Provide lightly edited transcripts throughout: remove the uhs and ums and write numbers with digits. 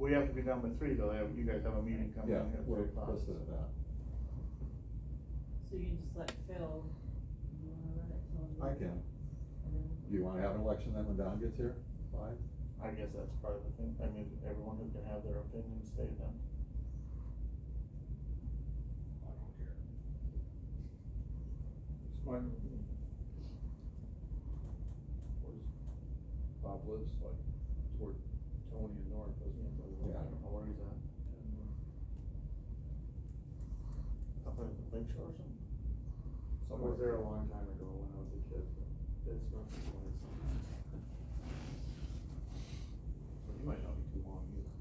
We have to be done by 3 though, you guys have a meeting coming Yeah, in at we're 3 o'clock. listed at that. So you can just let Phil, you wanna run it till? I can. And then- Do you wanna have an election then when Don gets here? 5? I guess that's part of the thing, I mean, everyone who can have their opinion stay then. I don't care. It's fine with me. Where's Bob lives, like, toward Tony and North, doesn't he? Yeah. I don't know where he's at. Up at the Lake Shore or something? I was there a long time ago when I was a kid, but it's not the place. So he might not be too long either.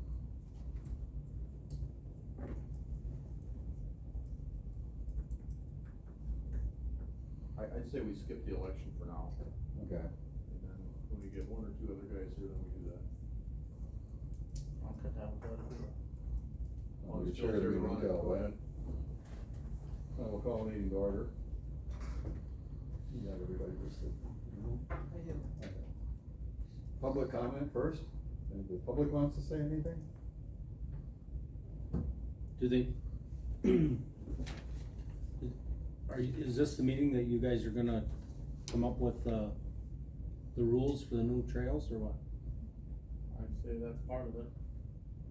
I'd say we skip the election for now, Okay. and then when we get 1 or 2 other guys here, then we do that. I'm good down with that. I'll be It's chair still of the there to meeting run it, till go then. ahead. I will call the meeting to order. You got everybody listed? I do. Okay. Public comment first, and the public wants to say anything? Do they, is this the meeting that you guys are gonna come up with, the rules for the new trails, or what? I'd say that's part of it.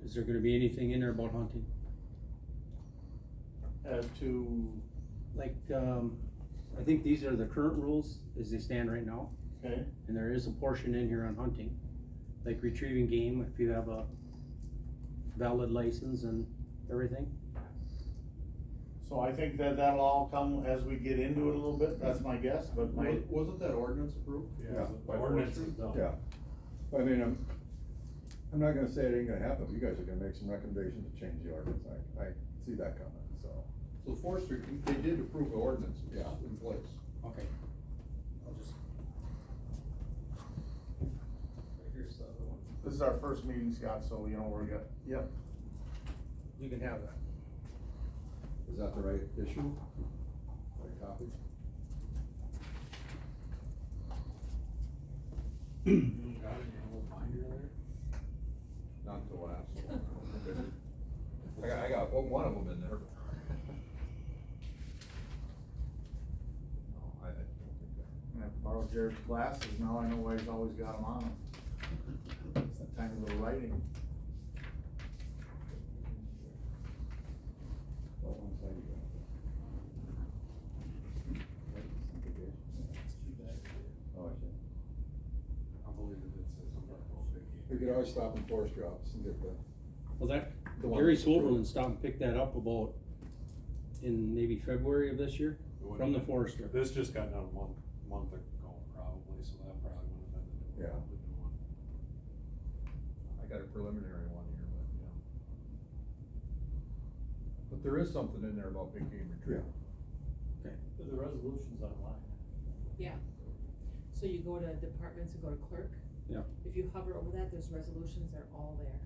Is there gonna be anything in there about hunting? As to, Like, I think these are the current rules as they stand right now, okay, and there is a portion in here on hunting. Like retrieving game, if you have a valid license and everything. so I think that that'll all come as we get into it a little bit, that's my guess, but my, Wasn't that ordinance approved? Yeah. By Ordinance forestry? is done. Yeah. I mean, I'm not gonna say it ain't gonna happen, you guys are gonna make some recommendations to change the ordinance, I see that coming, so. So forestry, they did approve the ordinance, Yeah. in place. Okay. I'll just. Here's the other one. this is our first meeting, Scott, so you know, we're good, yep. You can have that. Is that the right issue? Right copy? You got it in your little binder there? Not the last one. I got one of them in there. No, I don't think that. And I borrowed Jared's glasses, now I know why he's always got them on him. It's that tiny little writing. What one side you got? Oh, I see. I believe it says something about big game. We could always stop in forestry office and get the, Well, that, The one Gary that's approved. Swoverland stopped and picked that up about in maybe February of this year, from the forester. This just got done a month ago probably, so that probably wouldn't have been the Yeah. new one. I got a preliminary one here, but yeah. But there is something in there about big game retrieval. The resolution's online. Yeah. So you go to departments and go to clerk. Yeah. If you hover over that, there's resolutions, they're all there,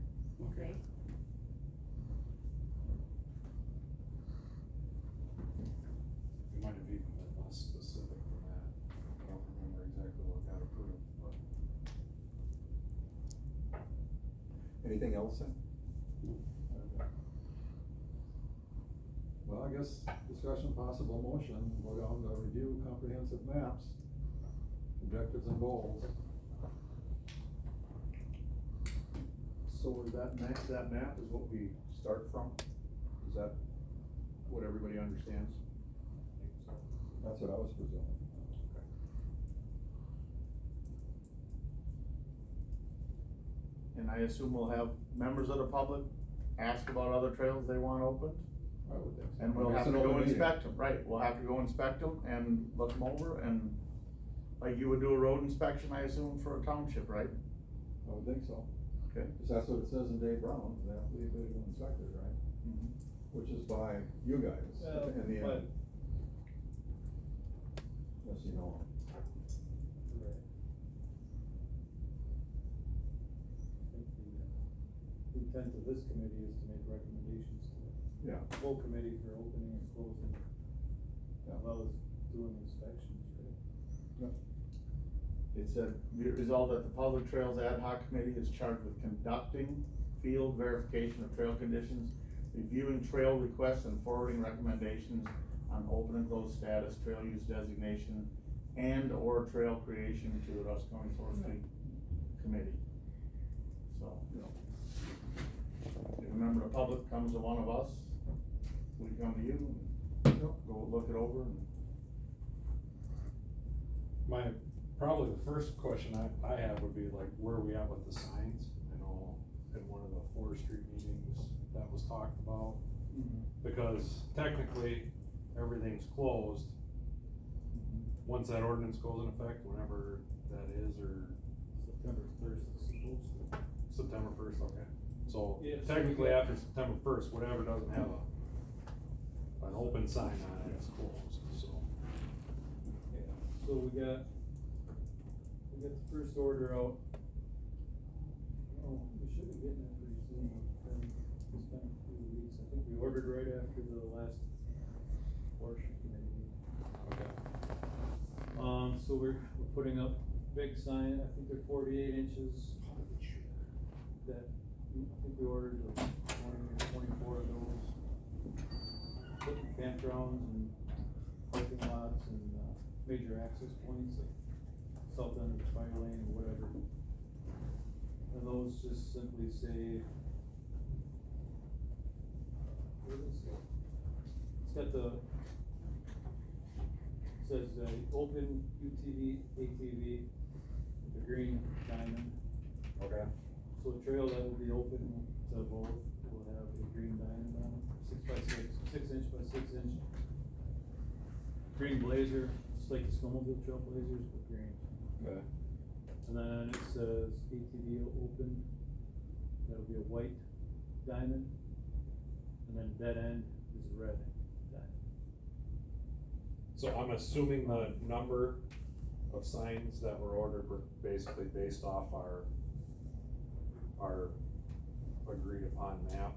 okay? It might have even been less specific than that. I don't remember exactly what got approved, but. anything else then? No. Okay. Well, I guess discussion possible motion, go down to review comprehensive maps, objectives and goals. So is that that map is what we start from? Is that what everybody understands? That's what I was presuming. Okay. And I assume we'll have members of the public ask about other trails they want opened? I would think so. And we'll I mean, have it's to an go open meeting. inspect them, right, we'll have to go inspect them and look them over, and like you would do a road inspection, I assume, for a township, right? I would think so, Okay. cause that's what it says in Dave Brown, they have to be visual inspectors, right? Which is by you guys in the end. Yes, you know. The intent of this committee is to make recommendations to Yeah. the full committee for opening and closing, Yeah. as well as doing inspections, right? It said, resolved that the Public Trails Ad Hoc Committee is charged with conducting field verification of trail conditions, reviewing trail requests and forwarding recommendations on open and closed status, trail use designation, and or trail creation to the Rusk County Forestry Committee. So, if a member of the public comes to one of us, we come to you, and go look it over, and Probably the first question I have would be like, where are we at with the signs? I know in one of the forestry meetings that was talked about, because technically, everything's closed. Once that ordinance goes in effect, whenever that is, or September first is supposed to. September first, okay. So Yeah, so technically we got- after September first, whatever doesn't have an open sign on it, it's closed, so. Yeah, so we got the first order out. Oh, we should be getting it pretty soon, it's been a few weeks, I think we ordered right after the last forestry committee meeting. Okay. So we're putting up big sign, I think they're 48 inches. That, I think we ordered like 20 or 24 of those. Putting campgrounds and parking lots and, major access points, like south end of the fire lane or whatever. And those just simply say, what is it? It's got says, open UTV, ATV, with a green diamond. Okay. So a trail that will be open to both will have a green diamond on it, 6 inch by 6 inch. Green blazer, just like the snowmobile trail blazers, but green. Okay. And then it says ATV open, that'll be a white diamond. And then dead end is a red diamond. So I'm assuming the number of signs that were ordered were basically based off our agreed upon map.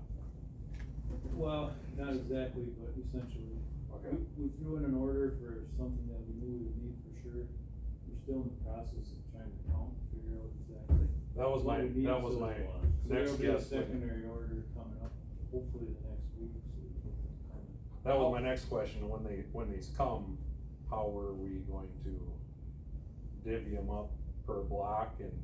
Well, not exactly, but essentially. Okay. We threw in an order for something that we knew we would need for sure. We're still in the process of trying to count, figure out exactly. That was what my, we need, that was so my so next there'll be a guess. secondary order coming up, hopefully the next week, so we can kind of. That was my next question, when these come, how are we going to divvy them up per block, and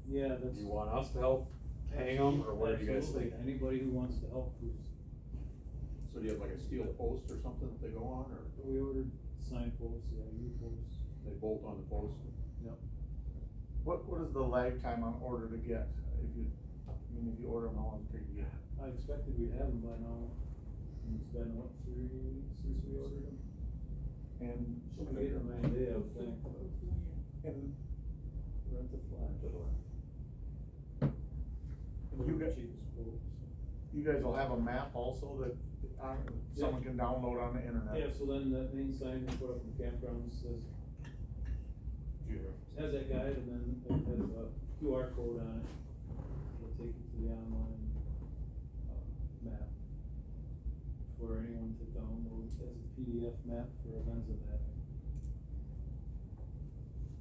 Yeah, do that's. you want us to help hang them, or what do you guys Absolutely. think? Anybody who wants to help, who's, So do you have like a steel post or something that they go on, or we ordered signposts, yeah, U-posts. they bolt on the post? Yep. what is the lag time on order to get? If you order them, how long does it take to get? I expected we'd have them by now, and it's been, what, 3 weeks since we ordered them? And, Should be getting them any day, I would think. and Rent the flash. You got- Cheapest quote, so. you guys will have a map also that, someone can download on the internet? Yeah, so then that main sign we put up in the campground says, has that guide, and then it has a QR code on it. It'll take you to the online, map for anyone to download as a PDF map for Avenza mapping.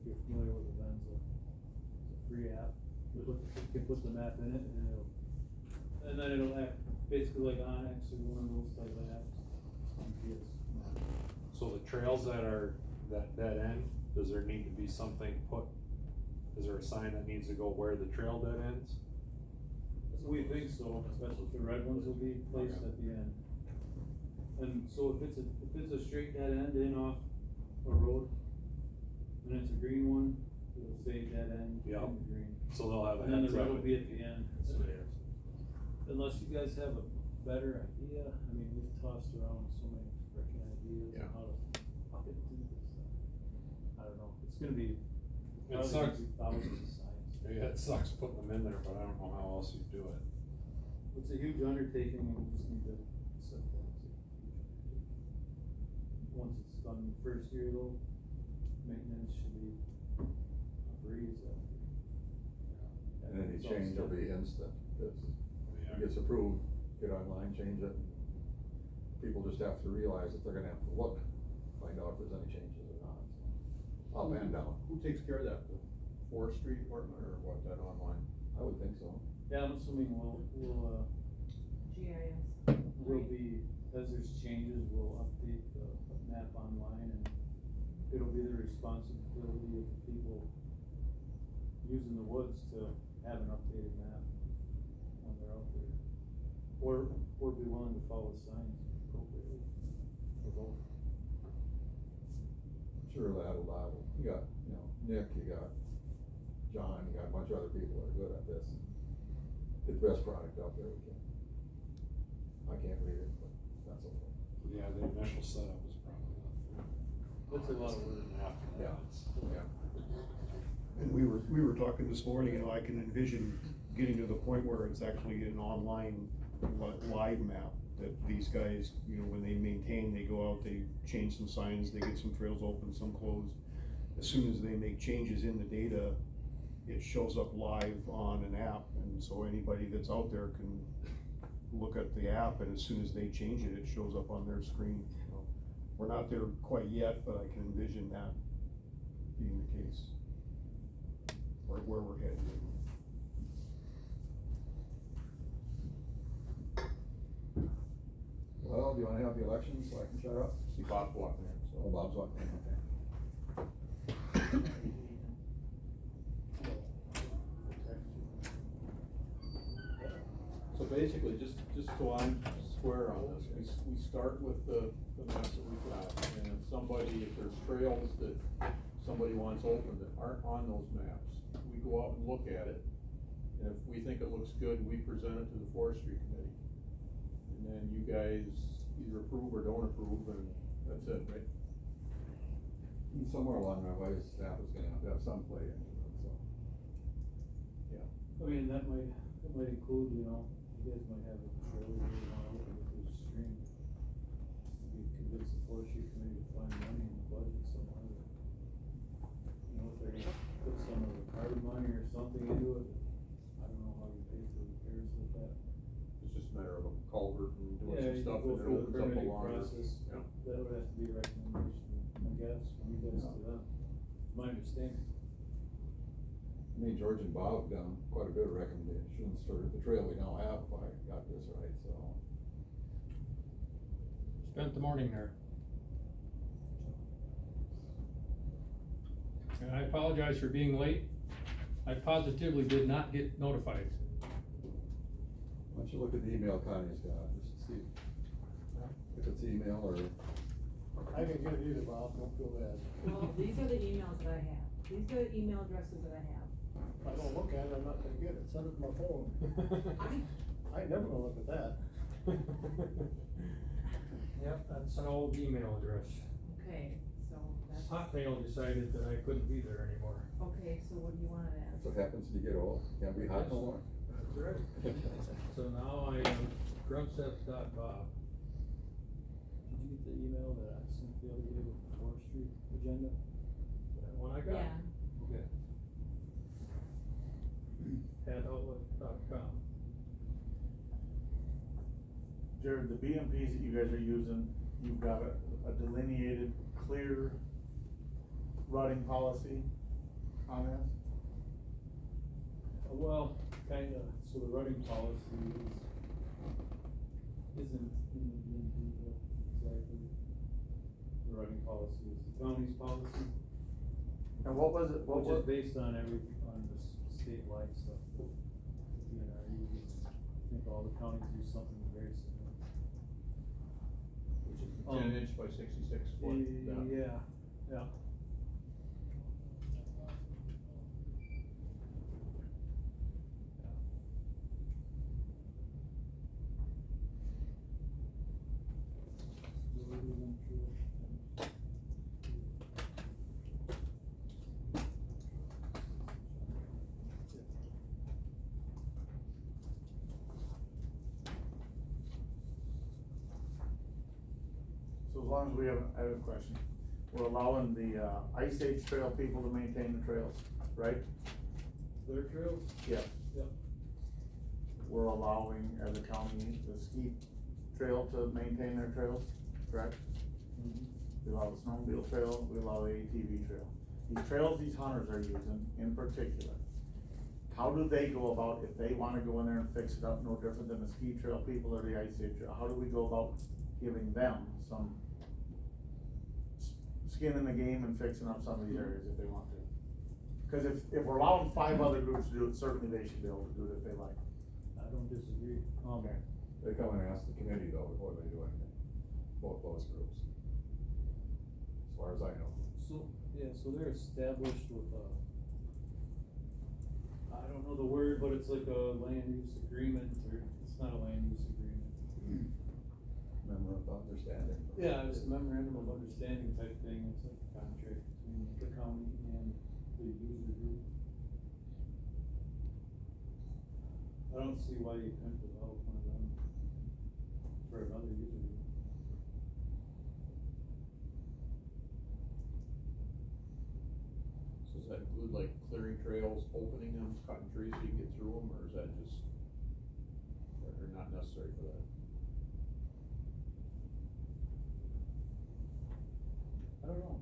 If you're familiar with Avenza, it's a free app. You can put the map in it, and then it'll act basically like Onyx or one of those type of apps. GPS map. So the trails that are, that dead end, does there need to be something put, is there a sign that needs to go where the trail dead ends? We think so, especially the red ones will be placed Okay. at the end. And so if it's a straight dead end in off a road, and it's a green one, it'll say dead end in Yeah. the green. So they'll have a And then the heads red up. will be at the end. Unless you guys have a better idea, I mean, we've tossed around so many freaking ideas Yeah. on how to do this. I don't know, it's gonna be, It probably sucks. gonna be thousands of signs. Yeah, it sucks putting them in there, but I don't know how else you do it. It's a huge undertaking, and we just need to accept that it's a huge undertaking. Once it's done the first year though, maintenance should be a breeze after. And any It's all change will stuff. be instant, because Yeah. it gets approved, get online, change it. People just have to realize that they're gonna have to look, find out if there's any changes or not, so. Up and down, Who takes care of that, the forestry department, or what, that online? I would think so. Yeah, I'm assuming we'll GIS. will be, as there's changes, we'll update the map online, and it'll be the responsibility of the people using the woods to have an updated map when they're out there. Or be willing to follow the signs appropriately, or both. Sure, that'll, you got, you know, Nick, you got John, you got a bunch of other people that are good at this. Get the best product out there we can. I can't read it, but that's okay. Yeah, the initial setup is probably not. That's a lot of work. After Yeah. that, it's. Yeah. And we were talking this morning, I can envision getting to the point where it's actually an online live map, that these guys, when they maintain, they go out, they change some signs, they get some trails open, some closed. As soon as they make changes in the data, it shows up live on an app, and so anybody that's out there can look at the app, and as soon as they change it, it shows up on their screen. We're not there quite yet, but I can envision that being the case, or where we're headed. Well, do you wanna have the election so I can shut up? See Bob's walking in, Oh, so. Bob's walking in, okay. So basically, just so I'm square on this, we start with the maps that we've got, and if there's trails that somebody wants open that aren't on those maps, we go out and look at it, and if we think it looks good, we present it to the forestry committee. And then you guys either approve or don't approve, and that's it, right? And somewhere along our way, staff is gonna have to have some play into it, so. I mean, that might include, you guys might have a trailer where you wanna open it, there's a stream. You convince the forestry committee to find money in the budget somewhere. If they're gonna put some of the carbon money or something into it, I don't know how you pay for repairs with that. It's just a matter of a culvert and doing Yeah, some you stuff, go and it through the opens up a permitting longer. process, Yeah. that would have to be a recommendation, I guess, from you guys to them, my understanding. Me, George and Bob have done quite a bit of recommendations for the trail we now have, if I got this right, so. Spent the morning there. And I apologize for being late. I positively did not get notified. Why don't you look at the email Connie's got, just to see if it's email or. I can get it either, Bob, don't feel bad. Well, these are the emails that I have, these are the email addresses that I have. If I don't look at it, I'm not gonna get it, send it to my phone. I ain't never gonna look at that. Yep, that's an old email address. Okay, so that's, Hotmail decided that I couldn't be there anymore. okay, so what do you want it as? That's what happens when you get old, can't be hot no more. That's right. So now I am gruntsep.bob. Did you get the email that I sent the other day with the forestry agenda? That one I got. Yeah, Okay. @outlook.com. Jared, the BMPs that you guys are using, you've got a delineated, clear routing policy on this? Well, kinda, so the running policy isn't in the DMP book exactly. The running policy is the county's policy, And what was it, which is based on on the statewide stuff. DNRU, I think all the counties do something very similar. Which is the 10 inch by 66 foot. Yeah. So as long as we have, I have a question, we're allowing the, Ice Age Trail people to maintain the trails, right? Their trails? Yes. Yep. We're allowing, as a county, the ski trail to maintain their trails, correct? We allow the snowmobile trail, we allow the ATV trail. These trails these hunters are using in particular, how do they go about, if they wanna go in there and fix it up, no different than the ski trail people or the ice age trail, how do we go about giving them some skin in the game and fixing up some of these areas if they want to? Cause if we're allowing 5 other groups to do it, certainly they should be able to do it if they like. I don't disagree. Okay. They come and ask the committee though before they do anything, both those groups. As far as I know. So, yeah, so they're established with I don't know the word, but it's like a land use agreement, or it's not a land use agreement. Memorandum of understanding. Yeah, it's a memorandum of understanding type thing, it's like a contract between the county and the user group. I don't see why you couldn't develop one of them for another user group. So does that include like clearing trails, opening them, cutting trees so you can get through them, or is that just, or not necessary for that? I don't know.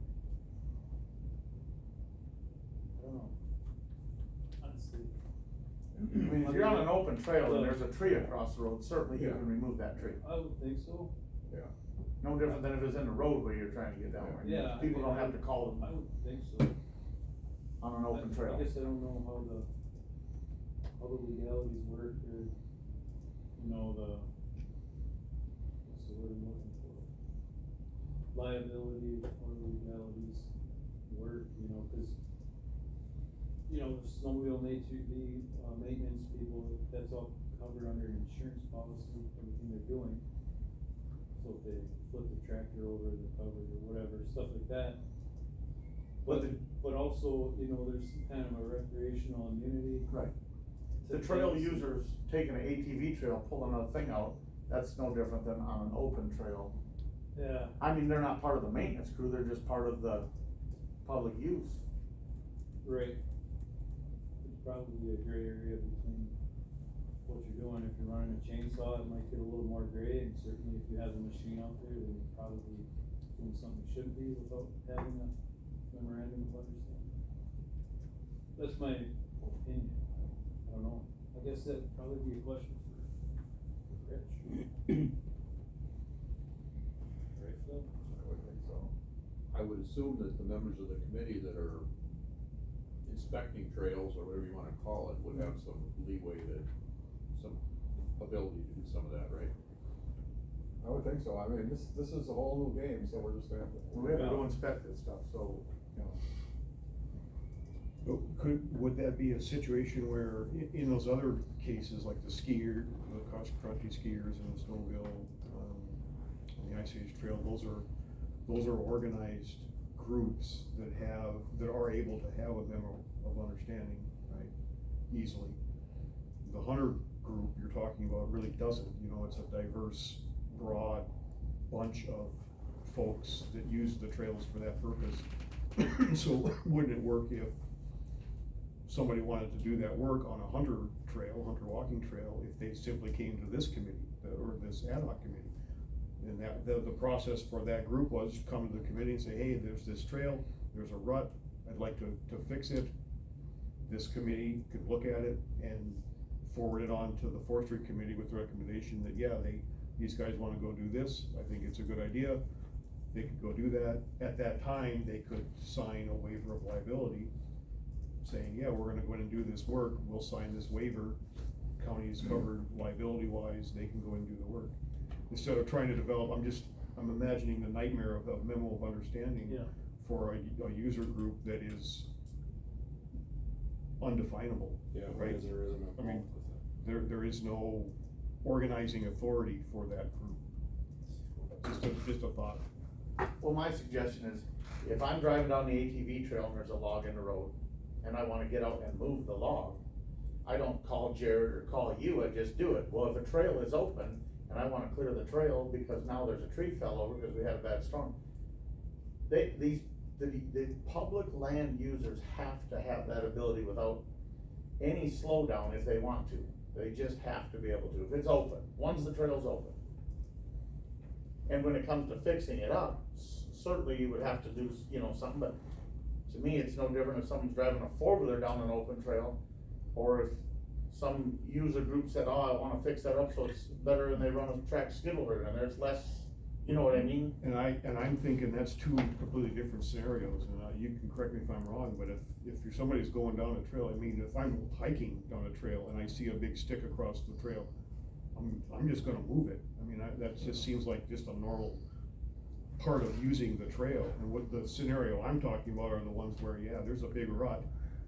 Honestly. I mean, if you're on an open trail and there's a tree across the road, certainly you Yeah. can remove that tree. I would think so. Yeah. No different than if it's in the roadway you're trying to get down. I mean, Yeah. People don't have to call I them would think so. on an open trail. I guess I don't know how the legalities work, or, you know, what's the word I'm looking for? Liability or legalities work, you know, cause, you know, snowmobile and ATV, maintenance people, that's all covered under an insurance policy, everything they're doing. So if they flip the tractor over, they're covered or whatever, stuff like that. But also, you know, there's kind of a recreational immunity. Right. to The trail things. users taking an ATV trail, pulling a thing out, that's no different than on an open trail. Yeah, I mean, they're not part of the maintenance crew, they're just part of the public use. right. It's probably a gray area between what you're doing. If you're running a chainsaw, it might get a little more gray, and certainly if you have a machine out there, then you're probably doing something you shouldn't be without having a memorandum of understanding. That's my opinion. I don't know. I guess that'd probably be a question for Rich. Right, Phil? I would think so. I would assume that the members of the committee that are inspecting trails, or whatever you wanna call it, would have some leeway some ability to do some of that, right? I would think so. I mean, this is a whole new game, so we're just gonna have to. We have to go inspect this stuff, so, you know. Would that be a situation where, in those other cases, like the skier, the cross-country skiers and the snowmobile, and the Ice Age Trail, those are organized groups that are able to have a memo of understanding, right, easily. The hunter group you're talking about really doesn't, you know, it's a diverse, broad bunch of folks that use the trails for that purpose. So wouldn't it work if somebody wanted to do that work on a hunter walking trail, if they simply came to this committee, or this ad hoc committee? And that, the process for that group was come to the committee and say, hey, there's this trail, there's a rut, I'd like to fix it. This committee could look at it and forward it on to the forestry committee with the recommendation that, yeah, these guys wanna go do this, I think it's a good idea. They could go do that. At that time, they could sign a waiver of liability saying, yeah, we're gonna go in and do this work, we'll sign this waiver, county is covered liability wise, they can go and do the work. Instead of trying to develop, I'm imagining the nightmare of a memo of understanding Yeah. for a user group that is undefinable. Yeah, right? because there isn't a I mean, month with it. there is no organizing authority for that group. Just a thought. Well, my suggestion is, if I'm driving down the ATV trail and there's a log in the road, and I wanna get out and move the log, I don't call Jared or call you, I just do it. Well, if a trail is open, and I wanna clear the trail because now there's a tree fell over because we had a bad storm, the public land users have to have that ability without any slowdown if they want to. They just have to be able to, if it's open, once the trail's open. And when it comes to fixing it up, certainly you would have to do, you know, something, but to me, it's no different if someone's driving a four-wheeler down an open trail. Or if some user group said, oh, I wanna fix that up so it's better and they run a track skiddler and there's less, you know what I mean? And I'm thinking that's two completely different scenarios, and you can correct me if I'm wrong, but if you're somebody's going down a trail, I mean, if I'm hiking down a trail and I see a big stick across the trail, I'm just gonna move it. I mean, that just seems like just a normal part of using the trail. And what the scenario I'm talking about are the ones where, yeah, there's a big rut,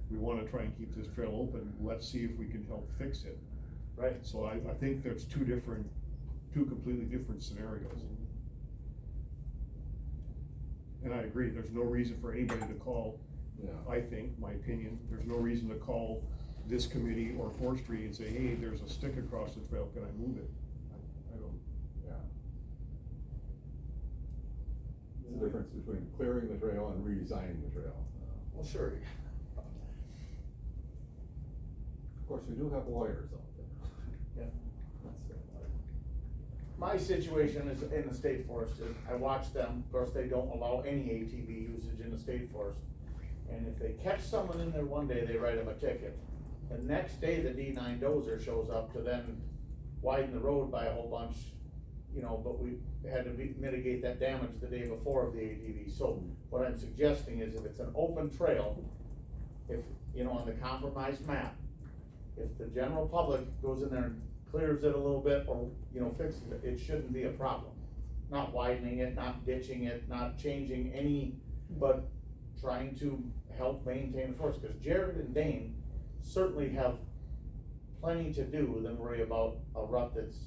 we wanna try and keep this trail open, let's see if we can help fix it. Right. So I think there's two completely different scenarios. And I agree, there's no reason for anybody to call, Yeah. I think, my opinion, there's no reason to call this committee or forestry and say, hey, there's a stick across the trail, can I move it? I don't. Yeah. It's the difference between clearing the trail and redesigning the trail. Well, sure. Of course, we do have lawyers out there. Yeah. That's it. My situation is in the state forest, is I watch them, of course, they don't allow any ATV usage in the state forest. And if they catch someone in there one day, they write them a ticket. The next day, the D9 dozer shows up to then widen the road by a whole bunch, you know, but we had to mitigate that damage the day before of the ATV. So what I'm suggesting is if it's an open trail, if, you know, on the compromised map, if the general public goes in there and clears it a little bit or, you know, fixes it, it shouldn't be a problem. Not widening it, not ditching it, not changing any, but trying to help maintain the forest, cause Jared and Dane certainly have plenty to do than worry about a rut that's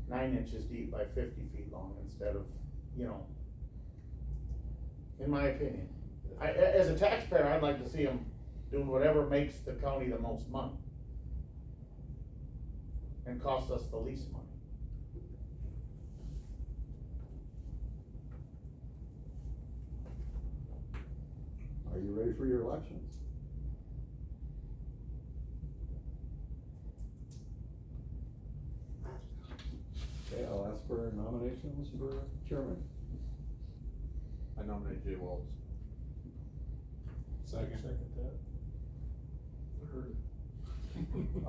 9 inches deep by 50 feet long instead of, you know, in my opinion. As a taxpayer, I'd like to see them doing whatever makes the county the most money and costs us the least money. Are you ready for your elections? Okay, I'll ask for nominations for chairman. I nominate Jay Waltz. Second. that.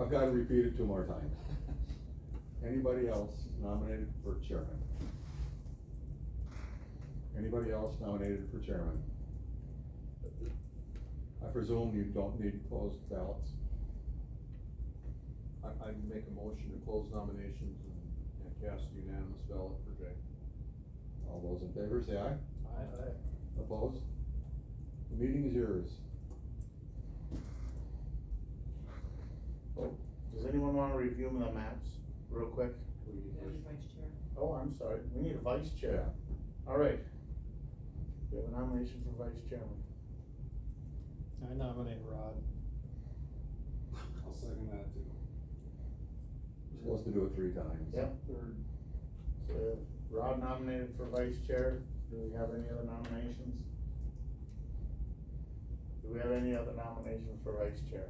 I've got to repeat it 2 more times. Anybody else nominated for chairman? Anybody else nominated for chairman? I presume you don't need closed ballots. I make a motion to close nominations and cast a unanimous ballot for Jay. All those in favor say aye. Aye. Opposed? The meeting is yours. Does anyone wanna review the maps real quick? There's vice chair. Oh, I'm sorry, we need a vice chair. Alright. We have a nomination for vice chairman. I nominate Rod. I'll second that too. We're supposed to do it 3 times. Yep. Third. So we have Rod nominated for vice chair. Do we have any other nominations? Do we have any other nominations for vice chair?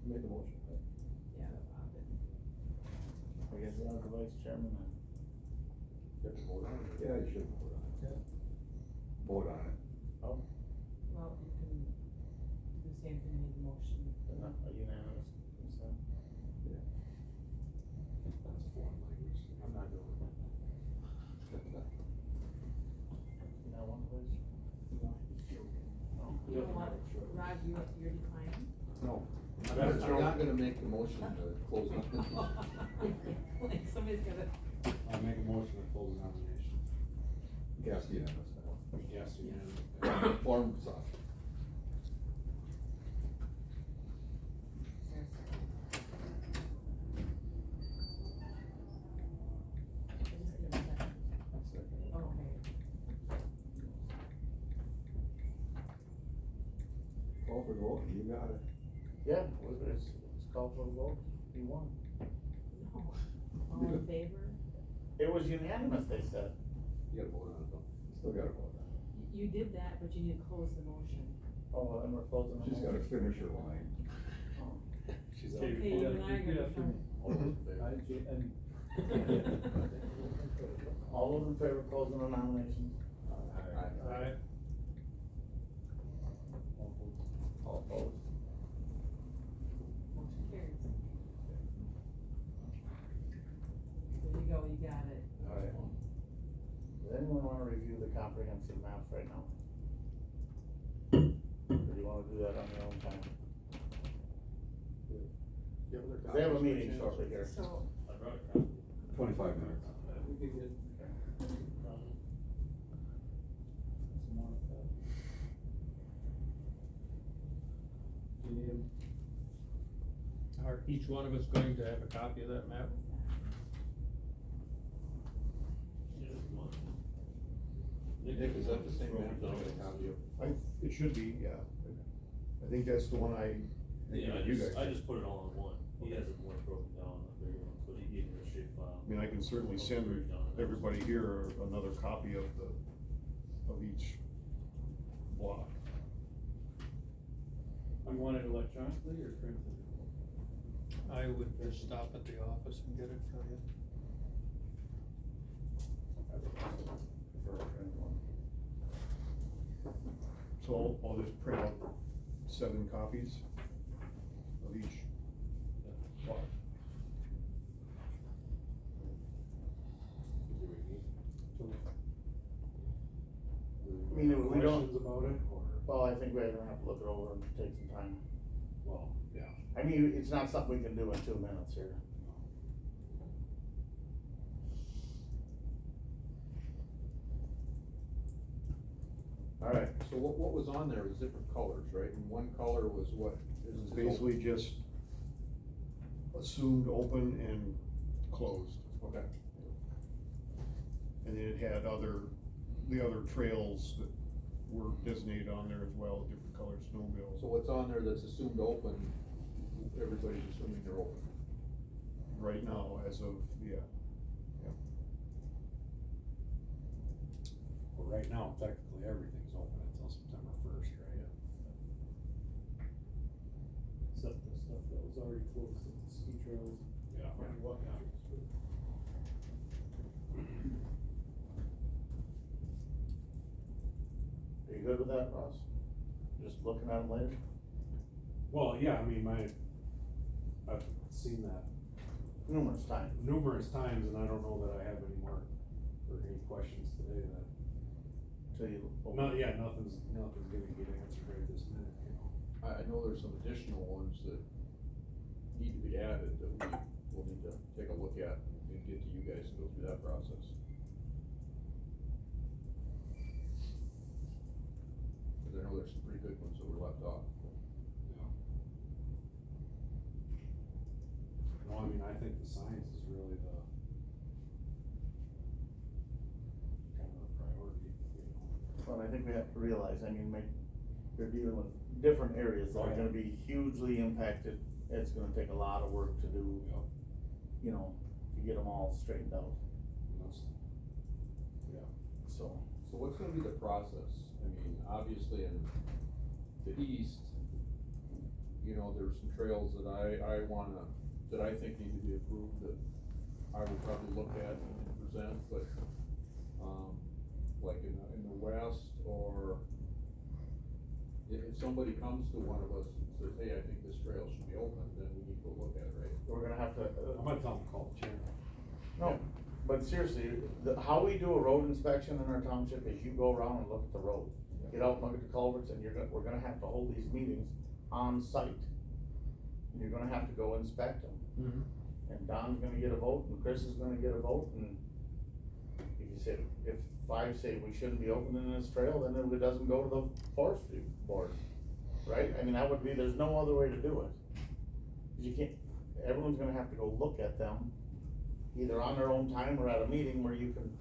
Make a motion. Yeah, Rob did. I guess we'll have the vice chairman then. You have to vote on it. Yeah, you should vote on it. Vote on it. Oh, Well, you can do the same thing, make a motion. a unanimous consent. That's foreign language. I'm not doing it. You know, one vice? You know what, Rod, you're declining? No. I'm not gonna make the motion to close nominations. Like, somebody's gotta. I'll make a motion to close nominations. Cast unanimous ballot. Yes, unanimous. Form such. Is there a second? I just need a second. Oh, okay. Call for the vote, you got it. Yeah, it's called for a vote, you won. No, all in favor? It was unanimous, they said. You gotta vote on it though. Still gotta vote on You did that, but you need to close the motion. Oh, well, then we're closing it. the She's gotta motion. finish her line. She's Okay, already. Okay, you and I are gonna. All those in favor? And All those in favor of closing the nominations? Aye. All opposed? Motion carries. There you go, you got it. Alright. Does anyone wanna review the comprehensive maps right now? Or do you wanna do that on your own time? Cause they have a meeting shortly here. So, 25 minutes. We could get. Some more of that. You need 'em? Are each one of us going to have a copy of that map? Nick, is that the same map that I got a copy of? It should be, yeah. I think that's the one I, Yeah, you guys. I just put it all in one. He has it more broken down, a bigger one, so he gave me a shape file. I mean, I can certainly send everybody here another copy of each block. You want it electronically or printed? I would just stop at the office and get it for you. Prefer a print one. So I'll just print out 7 copies of each block. I mean, we don't- Questions about it, or, Well, I think we're gonna have to look it over and take some time. well, yeah. I mean, it's not something we can do in 2 minutes here. Alright, So what was on there was different colors, right? And one color was what? It's basically just assumed open and closed. Okay. And then it had the other trails that were designated on there as well, different colored snowbills. So what's on there that's assumed open, everybody's assuming they're open. Right now, as of, yeah. Well, right now, technically, everything's open until September first, right? Except the stuff that was already closed, the ski trails. Yeah. and whatnot. are you good with that, Ross? Just looking at them later? Well, yeah, I mean, I've seen that Numerous times. numerous times, and I don't know that I have any more, or any questions today that, Till you. nothing's gonna get answered right this minute, you know? I know there's some additional ones that need to be added that we'll need to take a look at and get to you guys and go through that process. Cause I know there's some pretty good ones that were left off. No, I mean, I think the science is really the kind of the priority, you know? But I think we have to realize, I mean, they're dealing with different areas that are gonna be hugely impacted. It's gonna take a lot of work to do, you know, to get them all straightened out, so. So what's gonna be the process? I mean, obviously in the east, you know, there's some trails that that I think need to be approved that I would probably look at and present, but, like in the west, or if somebody comes to one of us and says, hey, I think this trail should be open, then we need to look at it, right? We're gonna have to. I'm gonna tell them to call the chair. No, but seriously, how we do a road inspection in our township is you go around and look at the road. Get out and look at the culverts, and we're gonna have to hold these meetings on site. And you're gonna have to go inspect them. And Don's gonna get a vote, and Chris is gonna get a vote, and if 5 say we shouldn't be opening this trail, then it doesn't go to the forestry board, right? I mean, there's no other way to do it. 'Cause you can't, everyone's gonna have to go look at them, either on their own time or at a meeting where you can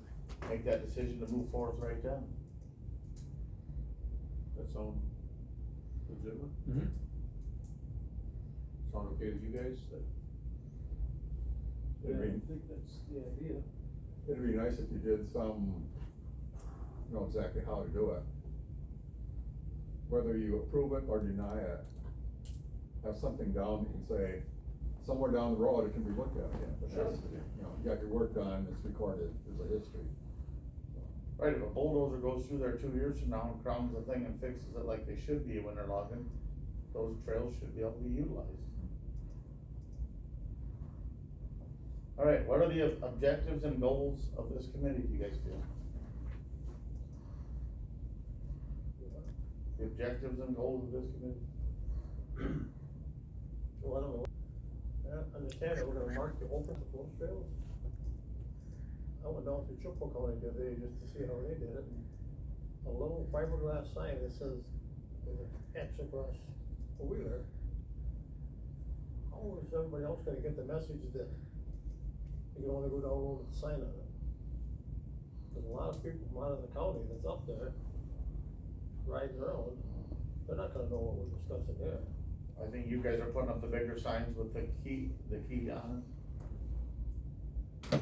make that decision to move forth right then. That sound legitimate? Mm-hmm. Sound okay with you guys? Yeah, It'd I be, think that's the idea. it'd be nice if you did know exactly how to do it. Whether you approve it or deny it, have something down that you can say, somewhere down the road, it can be looked at again, but Sure. that's, you know, you got your work done, it's recorded, there's a history. Right, if a bulldozer goes through there 2 years from now and crowns the thing and fixes it like they should be when they're logging, those trails should be able to be utilized. Alright, what are the objectives and goals of this committee, do you guys feel? The objectives and goals of this committee? Well, I don't know. I understand that we're gonna mark the open to closed trails. I went down to Chippewa County the other day just to see how they did it. A little fiberglass sign that says, X across a wheeler. How is everybody else gonna get the message that you can only go down the road with a sign on it? There's a lot of people from out of the county that's up there riding around, they're not gonna know what we're discussing here. I think you guys are putting up the bigger signs with the key on it.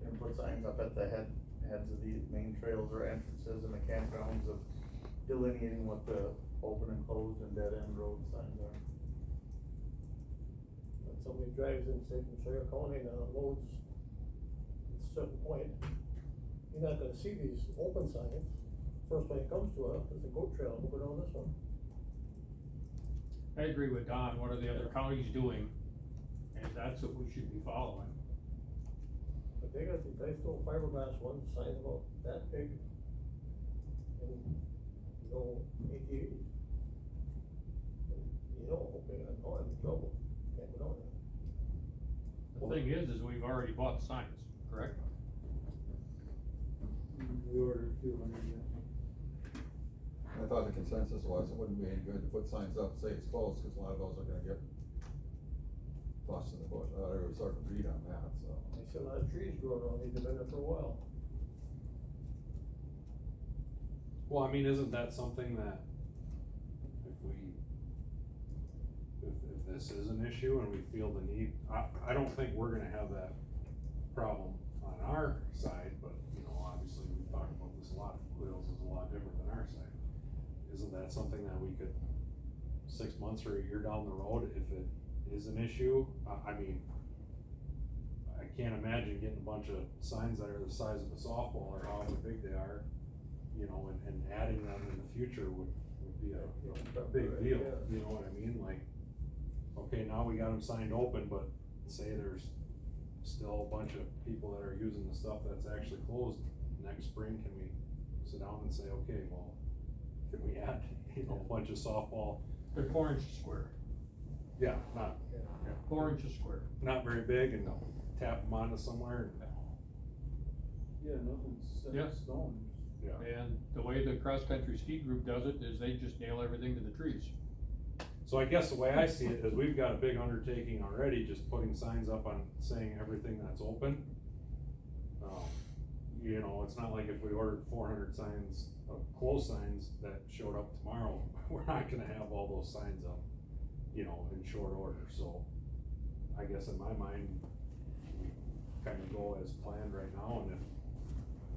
And put signs up at the heads of the main trails or entrances and the campgrounds of delineating what the open and closed and dead end road signs are. When somebody drives in, say, from Sawyer County and loads at a certain point, you're not gonna see these open signs. First one that comes to us is a goat trail, we'll go down this one. I agree with Don, what are the other counties doing? And that's what we should be following. But they got these nice little fiberglass ones, signs about that big. And, no ATVs. You know, okay, I know I'm in trouble, can't go down there. The thing is we've already bought the signs, correct? We ordered a few hundred, yeah. I thought the consensus was it wouldn't be any good to put signs up, say it's closed, cause a lot of those are gonna get tossed in the bush, I thought everybody sort of agreed on that, so. I see a lot of trees growing on, these have been there for a while. Well, I mean, isn't that something that if this is an issue and we feel the need, I don't think we're gonna have that problem on our side, but, you know, obviously we've talked about this a lot, Wheels is a lot different than our side. Isn't that something that we could, 6 months or a year down the road, if it is an issue, I mean, I can't imagine getting a bunch of signs that are the size of a softball or however big they are, you know, and adding them in the future would be a big deal, you know what I mean, like, okay, now we got them signed open, but say there's still a bunch of people that are using the stuff that's actually closed, next spring, can we sit down and say, okay, well, can we add, you know, a bunch of softball? They're 4 inches square, Yeah, not, 4 inches square. not very big, and tap them onto somewhere, Yeah, nothing's set Yeah. in stone. yeah. And the way the cross-country ski group does it is they just nail everything to the trees. So I guess the way I see it is we've got a big undertaking already, just putting signs up on saying everything that's open. You know, it's not like if we ordered 400 signs, closed signs that showed up tomorrow, we're not gonna have all those signs up, you know, in short order, so. I guess in my mind, we kinda go as planned right now, and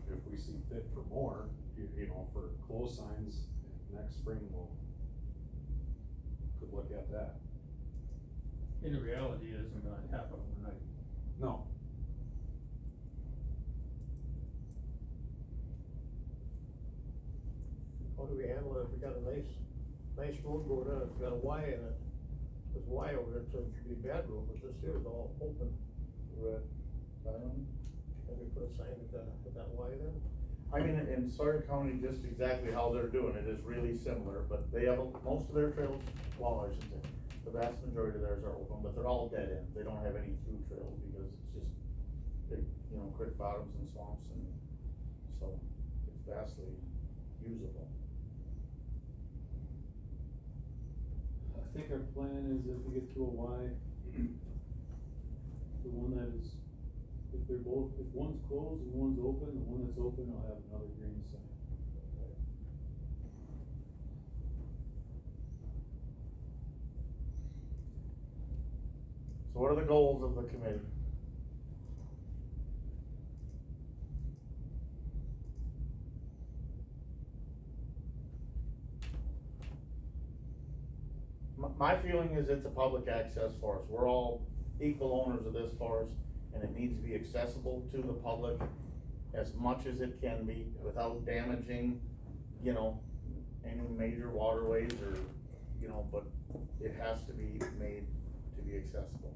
if we see fit for more, you know, for closed signs, next spring could look at that. In reality, it isn't gonna happen overnight. No, How do we handle it if we got a nice road going in, it's got a Y in it? There's Y over there, so it should be a bad road, but this here is all open. Red diamond. Can we put a sign with that Y there? I mean, in Sawyer County, just exactly how they're doing it is really similar, but they have, most of their trails, well, I should say, the vast majority of theirs are open, but they're all dead end, they don't have any through trails because it's just big, you know, creek bottoms and swamps, and so it's vastly usable. I think our plan is if we get to a Y, the one that is, if one's closed and one's open, the one that's open will have another green sign. So what are the goals of the committee? My feeling is it's a public access forest, we're all equal owners of this forest, and it needs to be accessible to the public as much as it can be, without damaging, you know, any major waterways or, you know, but it has to be made to be accessible.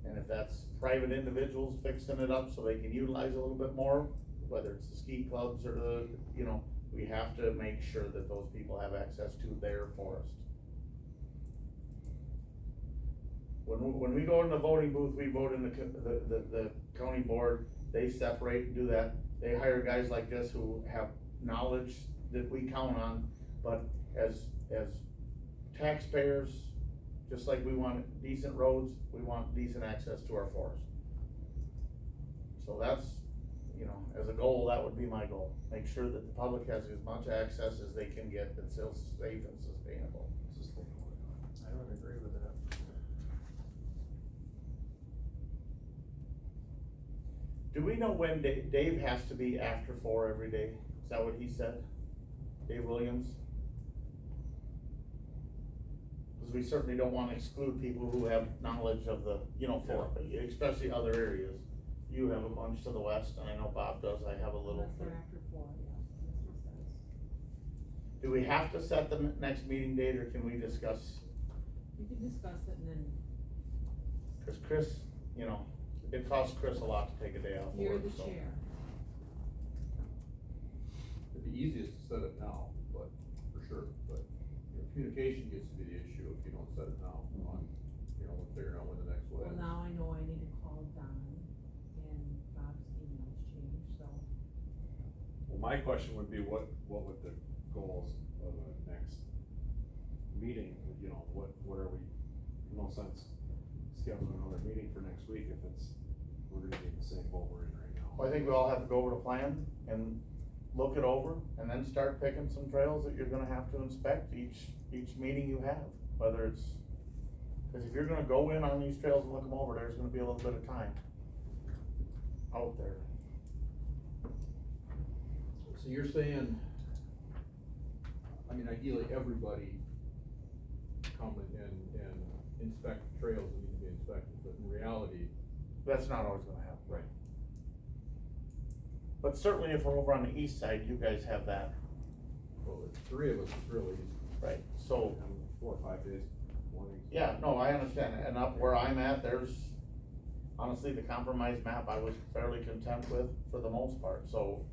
And if that's private individuals fixing it up so they can utilize a little bit more, whether it's the ski clubs or the, you know, we have to make sure that those people have access to their forest. When we go in the voting booth, we vote in the county board, they separate and do that. They hire guys like this who have knowledge that we count on, but as taxpayers, just like we want decent roads, we want decent access to our forest. So that's, you know, as a goal, that would be my goal. Make sure that the public has as much access as they can get that's still safe and sustainable. I would agree with that. Do we know when Dave has to be after 4 every day? Is that what he said? Dave Williams? Cause we certainly don't wanna exclude people who have knowledge of the, you know, forest, especially other areas. You have a bunch to the west, and I know Bob does, I have a little. Unless they're after 4, yeah, that's what it says. Do we have to set the next meeting date, or can we discuss? You can discuss it and then Cause Chris, you know, it costs Chris a lot to take a day off you're work, the so. chair. It'd be easiest to set it now, but, for sure, but, you know, communication gets to be the issue if you don't set it now on, you know, figuring out when the next one Well, is. now I know I need to call Don, and Bob's emails changed, so. Well, my question would be, what would the goals of the next meeting, you know, what are we, no sense scheduling another meeting for next week if we're gonna be in the same boat we're in right now. Well, I think we all have to go over the plan and look it over, and then start picking some trails that you're gonna have to inspect each meeting you have, whether it's, cause if you're gonna go in on these trails and look them over, there's gonna be a little bit of time out there. So you're saying, I mean, ideally, everybody come and inspect trails that need to be inspected, but in reality. That's not always gonna happen. Right. But certainly if we're over on the east side, you guys have that, Well, the 3 of us is really easy. right? So, 4 or 5 days, morning. yeah, no, I understand, and up where I'm at, there's, honestly, the compromise map I was fairly content with for the most part, so,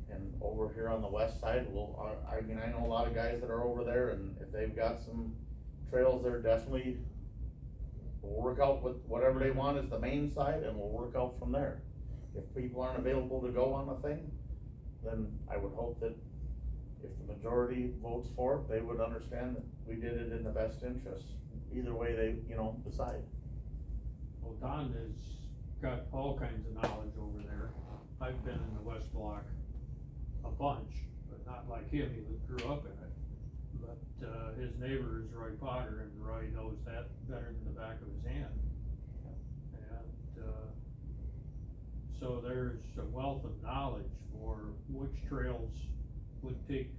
and over here on the west side, well, I mean, I know a lot of guys that are over there, and if they've got some trails, they're definitely, we'll work out with whatever they want as the main side, and we'll work out from there. If people aren't available to go on the thing, then I would hope that if the majority votes for it, they would understand that we did it in the best interest. Either way they, you know, decide. Well, Don has got all kinds of knowledge over there. I've been in the West Block a bunch, but not like him, he grew up in it. But, his neighbor is Roy Potter, and Roy knows that better than the back of his hand. And, so there's a wealth of knowledge for which trails would take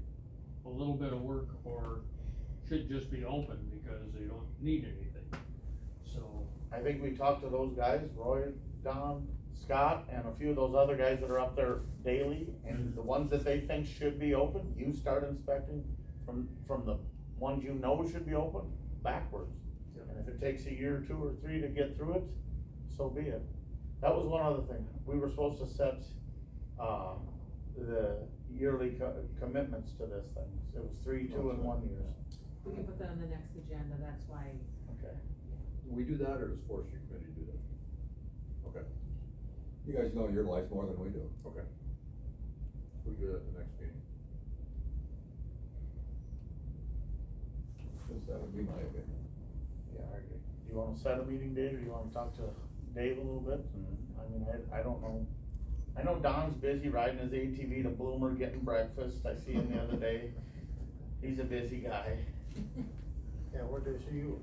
a little bit of work or should just be open because they don't need anything, so. I think we talked to those guys, Roy, Don, Scott, and a few of those other guys that are up there daily, and the ones that they think should be open, you start inspecting from the ones you know should be open, backwards. And if it takes a year or 2 or 3 to get through it, so be it. That was one other thing, we were supposed to set, the yearly commitments to this thing, it was 3, 2, and 1 years. We can put that on the next agenda, that's why. Okay. Do we do that, or does forestry committee do that? Okay, You guys know your life more than we do. okay. We do that at the next meeting. That would be my opinion. Yeah, you wanna set a meeting date, or you wanna talk to Dave a little bit, and, I mean, I don't know. I know Don's busy riding his ATV to Bloomer, getting breakfast, I see him the other day, he's a busy guy. Yeah, where'd they see you?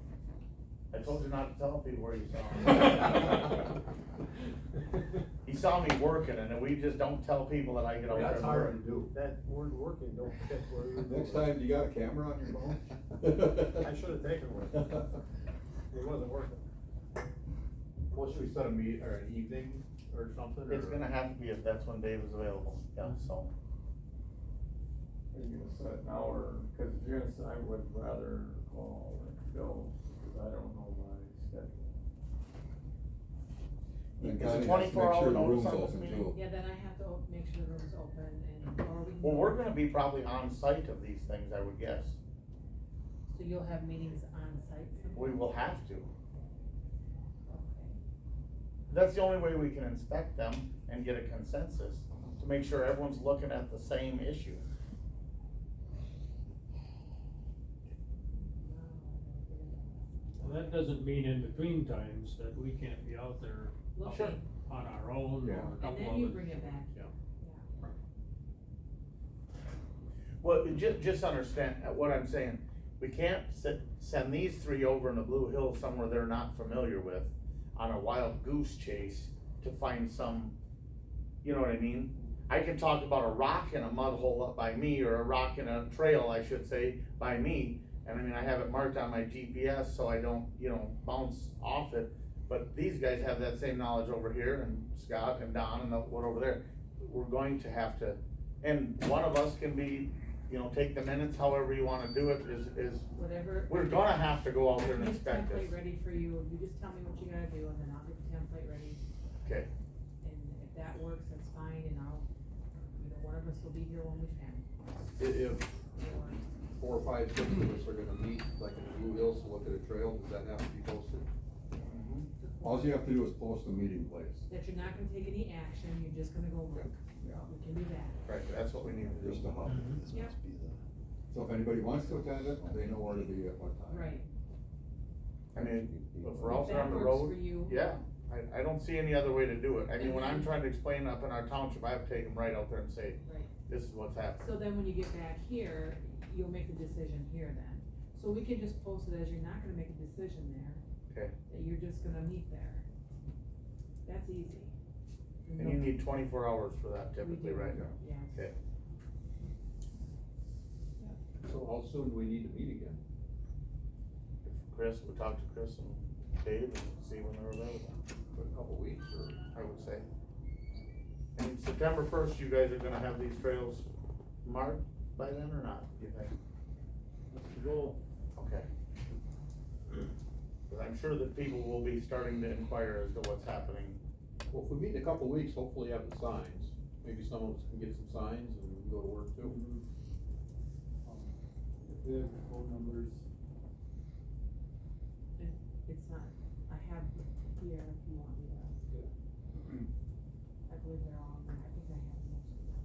I told you not to tell people where you saw him. He saw me working, and we just don't tell people that I get out there. That's and hard work. to do. That word working don't fit where you're. Next time, you got a camera on your phone? I should've taken one. It wasn't working. Well, should we set a or an evening or something? It's gonna have to be if that's when Dave is available, yeah, so. Are you gonna set an hour, cause if you're gonna set, I would rather call than Phil, cause I don't know my schedule. And Is it Connie has to 24 make sure hour the notice room's on this open meeting? too. Yeah, then I have to make sure the room's open and, or we can. Well, go- we're gonna be probably on site of these things, I would guess. So you'll have meetings on site? We will have to. Okay. That's the only way we can inspect them and get a consensus, to make sure everyone's looking at the same issue. Well, that doesn't mean in between times that we can't be out there Looking, on our own or Yeah. a and couple then of you us. bring it back. Yeah. Well, just understand what I'm saying, we can't send these three over in the Blue Hills somewhere they're not familiar with on a wild goose chase to find some, you know what I mean? I can talk about a rock in a mud hole up by me, or a rock in a trail, I should say, by me, and I mean, I have it marked on my GPS so I don't, you know, bounce off it. But these guys have that same knowledge over here, and Scott and Don and what over there. We're going to have to, and one of us can be, you know, take the minutes, however you wanna do it, is, Whatever. we're gonna have to go out there and I'll get inspect the this. template ready for you, you just tell me what you gotta do, and then I'll get the template ready, Okay, and if that works, that's fine, and I'll, one of us will be here when we can. If It works. 4 or 5, 6 of us are gonna meet, like in the Blue Hills, to look at a trail, does that have to be posted? All you have to do is post a meeting place. That you're not gonna take any action, you're just gonna go look, Yeah. we can do that. right, that's what we need to do. Just a hub. Yep, So if anybody wants to attend it, they know where to be at what time. right. I mean, if we're out If there on that the works road, for you. yeah, I don't see any other way to do it. I mean, And when I'm then- trying to explain up in our township, I have to take them right out there and say, Right. this is what's happening. So then when you get back here, you'll make the decision here then. So we can just post it as you're not gonna make a decision there, Okay, that you're just gonna meet there. That's easy. and you need 24 hours for that We typically, do, right? Yes. Okay. So how soon do we need to meet again? Chris, we talked to Chris and Dave and see when they're available, For a couple weeks, or? I would say. And September 1st, you guys are gonna have these trails marked by then or not, do you think? That's the goal. Okay. Cause I'm sure that people will be starting to inquire as to what's happening. Well, if we meet in a couple weeks, hopefully have the signs, maybe some of us can get some signs and we can go to work too. If we have the phone numbers, It's not, I have here if you want me to. I believe they're all, I think I have most of them.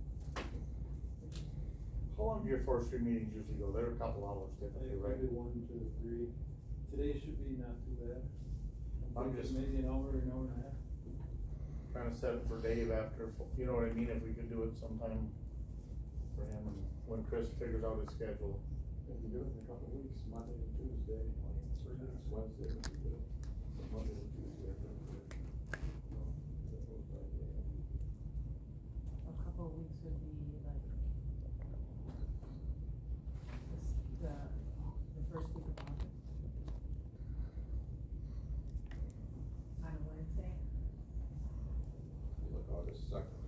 How long do your forestry meetings usually go? They're a couple hours I typically, think right? maybe 1 to 3. Today should be not too bad. I'm thinking just- maybe an hour and a half. Trying to set it for Dave after, you know what I mean, if we could do it sometime for him, and when Chris figures out his schedule. If you do it in a couple of weeks, Monday and Tuesday, or next Wednesday would be good. But Monday and Tuesday, I think, that goes by day. A couple of weeks would be like, the first week of August. On a Wednesday. You look August 2nd.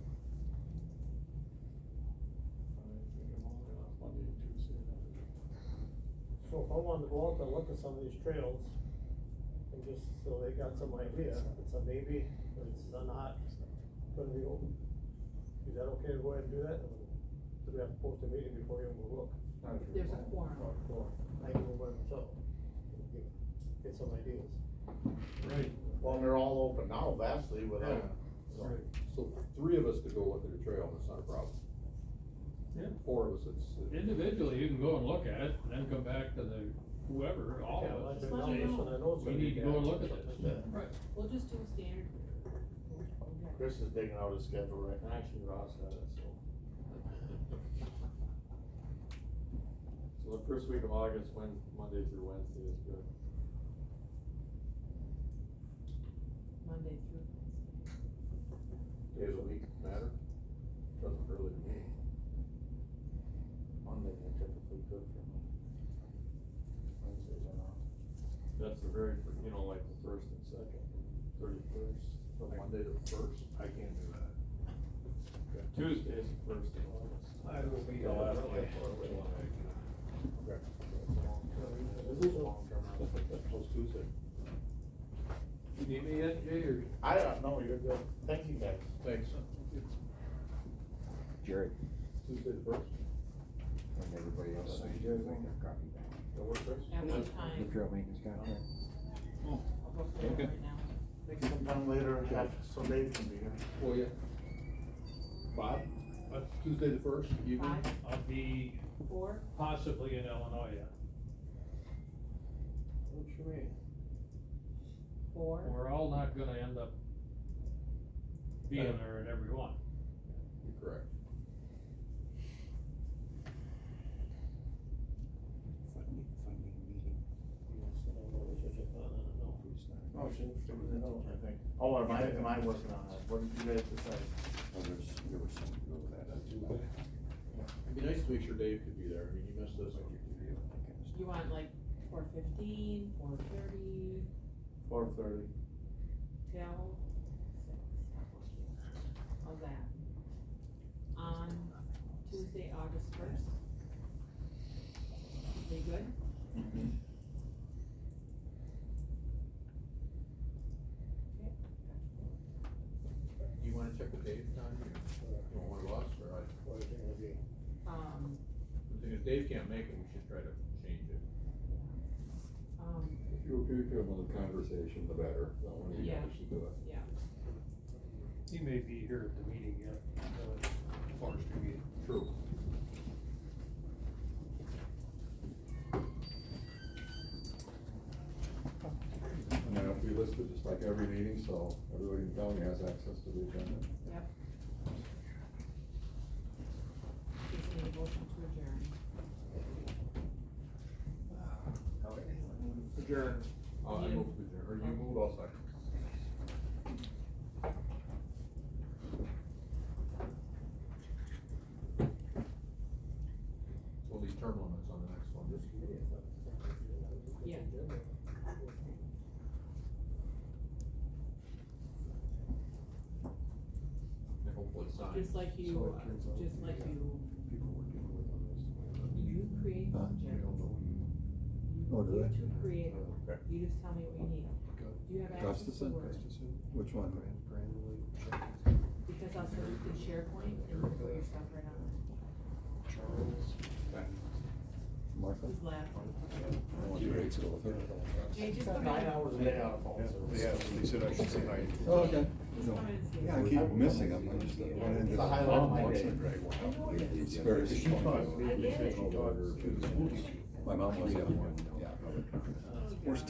Monday and Tuesday. So if I wanted to go out and look at some of these trails, and just so they got some idea, if it's a maybe, or it's not gonna be open, is that okay to go ahead and do that? Or do we have to post a meeting before you go look? There's a quorum. Or I can go by myself, get some ideas. Right. Well, and they're all open now vastly without, so. So 3 of us could go look at a trail, that's not a problem. Yeah. 4 of us, it's. Individually, you can go and look at it, and then come back to the, whoever, all Yeah, of well, us. that's Let been me done, know. so I know it's We gonna be need to go and bad, look at something this. like that. Right. We'll just do a standard. Chris is digging out his schedule right now. Actually, Ross had it, so. So the first week of August, Monday through Wednesday is good. Monday through Wednesday. Days a week matter? Doesn't really to me. Mondays are typically good for me. Wednesdays are not. That's the very, you know, like the first and second, 31st. From Monday to first? I can't do that. Tuesday is the first of August. I will be. The last Okay. day of July. Okay. This is a long term. Those Tuesday. You need me yet, Jay, or? I don't know, you're good. Thank you guys. Thanks. Jerry. Tuesday the first? And everybody else. That work, Chris? At what time? trail maintenance contract. I'll go for it Okay. right now. Maybe sometime later, so Dave can be here. Well, yeah. Bob? Tuesday the first, evening? 5, I'll be 4, possibly in Illinois yet. Works for me. 4, We're all not gonna end up being there at every one. You're correct. Oh, shit, figure it out, I think. Oh, am I working on that? What did you guys decide? There was some to go with that. Tuesday? It'd be nice to make sure Dave could be there, I mean, he missed us. you want like 4:15, 4:30, 4:30. till 6. How's that? On Tuesday, August 1st? We good? Mm-hmm. Okay. Do you wanna check with Dave, Don, or you want one of us, or I? What is it gonna be? The thing is, Dave can't make it, we should try to change it. If you give them the conversation, the better, the one of you Yeah. guys should do it. Yeah. He may be here at the meeting yet, forestry meeting. True. And then it'll be listed just like every meeting, so everybody in the county has access to the agenda. Yep. Just need a motion to adjourn. Adjourn. I move to adjourn, or you move, I'll second. Well, these term limits on the next one. Yeah. And hopefully sign. Just like you, So it turns out just like you, People we're dealing with on this. you create the Huh? They don't agenda. know you. Oh, do You they? two create it. Okay. You just tell me what you need. Do you have access to Gustafson? Word? Which one? Because I'll send it to SharePoint and you put your stuff right on it. Charles. Martha? Who's laughing? I want you to go with her. Jay, just Got come 9 in. hours a day out of phone service. Yeah, they said I should say hi. Oh, okay. Just come in and see. Yeah, I keep missing them, I just, It's the highlight of my day. It's very. She taught, they said she taught to the school teacher. My mom was, yeah. Worst teacher